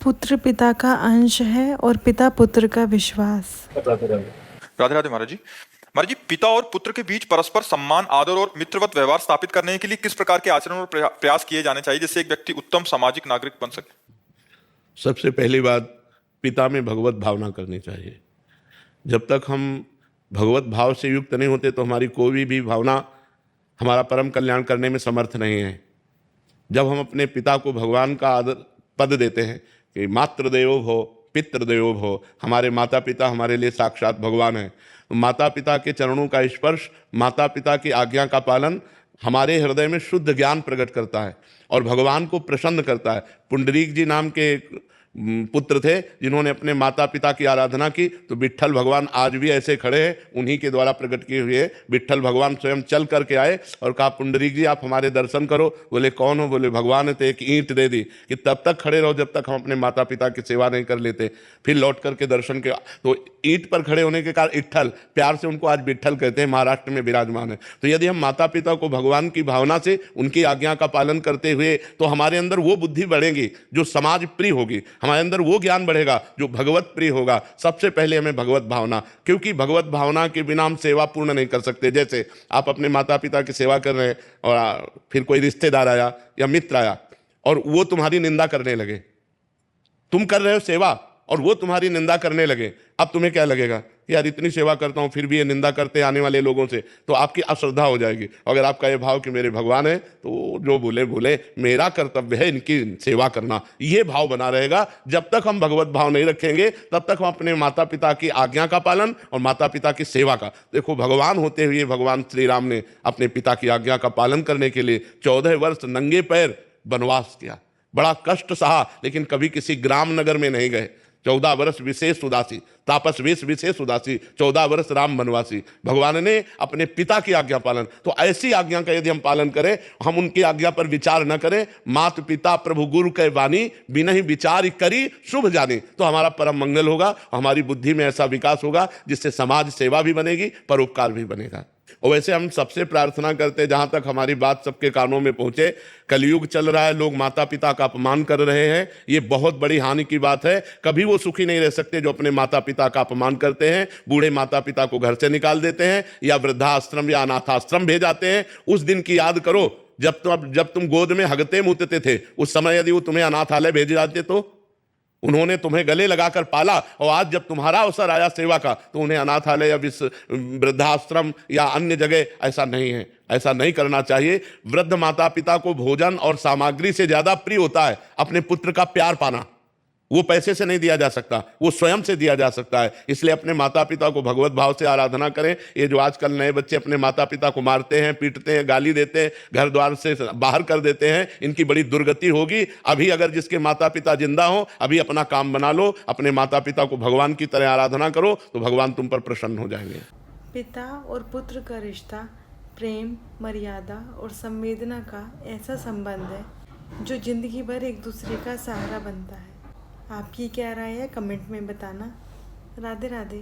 पुत्र पिता का अंश है और पिता पुत्र का विश्वास। राधे राधे महाराज जी। महाराज जी, पिता और पुत्र के बीच परस्पर सम्मान, आदर और मित्रवत व्यवहार स्थापित करने के लिए किस प्रकार के आचरण और प्रयास किए जाने चाहिए जिससे एक व्यक्ति उत्तम सामाजिक नागरिक बन सके? सबसे पहली बात, पिता में भगवत भावना करनी चाहिए। जब तक हम भगवत भाव से युक्त नहीं होते तो हमारी कोई भी भावना हमारा परम कल्याण करने में समर्थ नहीं है। जब हम अपने पिता को भगवान का आदर पद देते हैं कि मातृदेवो भव पितृदेवो भव, हमारे माता पिता हमारे लिए साक्षात भगवान हैं, माता पिता के चरणों का स्पर्श, माता पिता की आज्ञा का पालन हमारे हृदय में शुद्ध ज्ञान प्रकट करता है और भगवान को प्रसन्न करता है। पुंडरीक जी नाम के पुत्र थे जिन्होंने अपने माता पिता की आराधना की, तो विट्ठल भगवान आज भी ऐसे खड़े हैं, उन्हीं के द्वारा प्रकट किए हुए। विट्ठल भगवान स्वयं चल करके आए और कहा, पुंडरीक जी आप हमारे दर्शन करो। बोले कौन हो? बोले भगवान है। तो एक ईंट दे दी कि तब तक खड़े रहो जब तक हम अपने माता पिता की सेवा नहीं कर लेते। फिर लौट करके दर्शन के, तो ईंट पर खड़े होने के कारण इट्ठल, प्यार से उनको आज विट्ठल कहते हैं, महाराष्ट्र में विराजमान है। तो यदि हम माता पिता को भगवान की भावना से उनकी आज्ञा का पालन करते हुए, तो हमारे अंदर वो बुद्धि बढ़ेगी जो समाज प्रिय होगी, हमारे अंदर वो ज्ञान बढ़ेगा जो भगवत प्रिय होगा। सबसे पहले हमें भगवत भावना, क्योंकि भगवत भावना के बिना हम सेवा पूर्ण नहीं कर सकते। जैसे आप अपने माता पिता की सेवा कर रहे हैं और फिर कोई रिश्तेदार आया या मित्र आया और वो तुम्हारी निंदा करने लगे, तुम कर रहे हो सेवा और वो तुम्हारी निंदा करने लगे, अब तुम्हें क्या लगेगा? यार इतनी सेवा करता हूं फिर भी ये निंदा करते आने वाले लोगों से, तो आपकी अश्रद्धा हो जाएगी। अगर आपका ये भाव कि मेरे भगवान है तो जो बोले बोले, मेरा कर्तव्य है इनकी सेवा करना, ये भाव बना रहेगा। जब तक हम भगवत भाव नहीं रखेंगे तब तक हम अपने माता पिता की आज्ञा का पालन और माता पिता की सेवा का, देखो भगवान होते हुए भगवान श्री राम ने अपने पिता की आज्ञा का पालन करने के लिए 14 वर्ष नंगे पैर वनवास किया, बड़ा कष्ट सहा, लेकिन कभी किसी ग्राम नगर में नहीं गए। 14 वर्ष विशेष उदासी, तापस वेश विशेष उदासी, 14 वर्ष राम वनवासी। भगवान ने अपने पिता की आज्ञा पालन, तो ऐसी आज्ञा का यदि हम पालन करें, हम उनकी आज्ञा पर विचार न करें, मात पिता प्रभु गुरु कै वाणी बिनहि विचार करी शुभ जानी, तो हमारा परम मंगल होगा, हमारी बुद्धि में ऐसा विकास होगा जिससे समाज सेवा भी बनेगी, परोपकार भी बनेगा। और वैसे हम सबसे प्रार्थना करते, जहां तक हमारी बात सबके कानों में पहुंचे, कलयुग चल रहा है, लोग माता पिता का अपमान कर रहे हैं, ये बहुत बड़ी हानि की बात है। कभी वो सुखी नहीं रह सकते जो अपने माता पिता का अपमान करते हैं, बूढ़े माता पिता को घर से निकाल देते हैं या वृद्धाश्रम या अनाथाश्रम भेज जाते हैं। उस दिन की याद करो जब तुम गोद में हगते मुतते थे, उस समय यदि वो तुम्हें अनाथालय भेज जाते तो उन्होंने तुम्हें गले लगाकर पाला, और आज जब तुम्हारा अवसर आया सेवा का तो उन्हें अनाथालय या वृद्धाश्रम या अन्य जगह, ऐसा नहीं है, ऐसा नहीं करना चाहिए। वृद्ध माता पिता को भोजन और सामग्री से ज्यादा प्रिय होता है अपने पुत्र का प्यार पाना। वो पैसे से नहीं दिया जा सकता, वो स्वयं से दिया जा सकता है। इसलिए अपने माता पिता को भगवत भाव से आराधना करें। ये जो आजकल नए बच्चे अपने माता पिता को मारते हैं, पीटते हैं, गाली देते हैं, घर द्वार से बाहर कर देते हैं, इनकी बड़ी दुर्गति होगी। अभी अगर जिसके माता पिता जिंदा हो, अभी अपना काम बना लो, अपने माता पिता को भगवान की तरह आराधना करो, तो भगवान तुम पर प्रसन्न हो जाएंगे। पिता और पुत्र का रिश्ता प्रेम, मर्यादा और संवेदना का ऐसा संबंध है जो जिंदगी भर एक दूसरे का सहारा बनता है। आपकी क्या राय है कमेंट में बताना। राधे राधे।